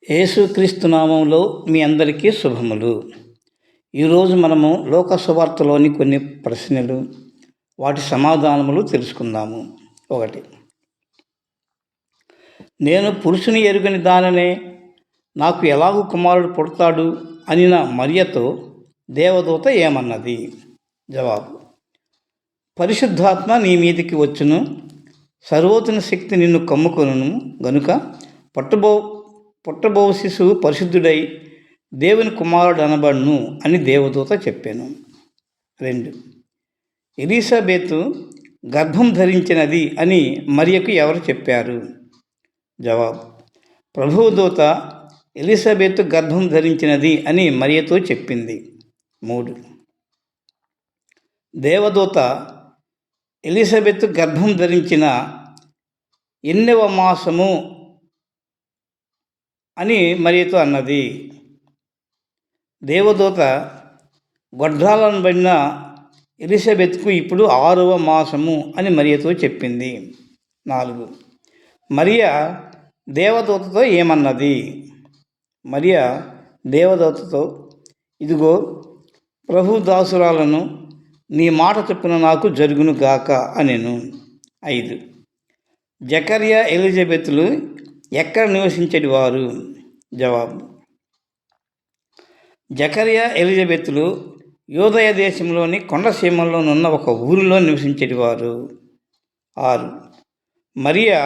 యేసుక్రీస్తు నామంలో మీ అందరికీ శుభములు. ఈరోజు మనము లోక సువార్తలోని కొన్ని ప్రశ్నలు, వాటి సమాధానములు తెలుసుకుందాము. 1. నేను పురుషుని ఎరుగని దాననే, నాకు ఎలాగూ కుమారుడు పుడతాడు అనిన మరియతో దేవదూత ఏమన్నది? జవాబు: పరిశుద్ధాత్మ నీ మీదికి వచ్చును, సర్వోన్నత శక్తి నిన్ను కమ్ముకొనును గనుక పుట్టబో శిశువు పరిశుద్ధుడై దేవుని కుమారుడు అనబడును అని దేవదూత చెప్పాను. 2. ఎలిజబెతు గర్భం ధరించినది అని మరియకు ఎవరు చెప్పారు? జవాబు: ప్రభుదూత ఎలిజబెతు గర్భం ధరించినది అని మరియతో చెప్పింది. 3. దేవదూత ఎలిజబెతు గర్భం ధరించిన ఎన్నవ మాసము అని మరియతో అన్నది? దేవదూత గొడ్రాలను పడిన ఎలిజబెత్కు ఇప్పుడు 6వ మాసము అని మరియతో చెప్పింది. 4. మరియ దేవదూతతో ఏమన్నది? మరియ దేవదూతతో, ఇదిగో ప్రభు దాసురాలను, నీ మాట చొప్పున నాకు జరుగును గాక అనెను. 5. జకర్యా ఎలిజబెతులు ఎక్కడ నివసించేటి వారు? జవాబు: జకర్యా ఎలిజబెతులు యూదయ దేశంలోని కొండసీమల్లోనున్న ఒక ఊరిలో నివసించేటి వారు. 6. మరియా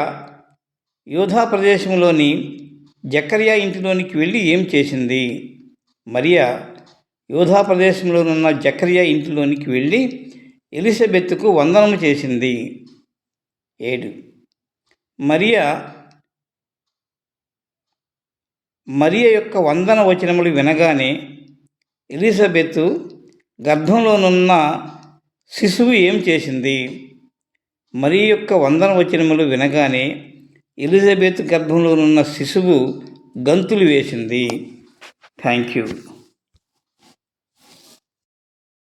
యూదా ప్రదేశంలోని జకర్యా ఇంటిలోనికి వెళ్ళి ఏం చేసింది? మరియా యూదా ప్రదేశంలోనున్న జకర్యా ఇంటిలోనికి వెళ్ళి ఎలిజబెత్తుకు వందనము చేసింది. 7. మరియ యొక్క వందన వచనములు వినగానే ఎలిజబెతు గర్భంలోనున్న శిశువు ఏం చేసింది? మరియ యొక్క వందన వచనములు వినగానే ఎలిజబెతు గర్భంలోనున్న శిశువు గంతులు వేసింది. Thank you.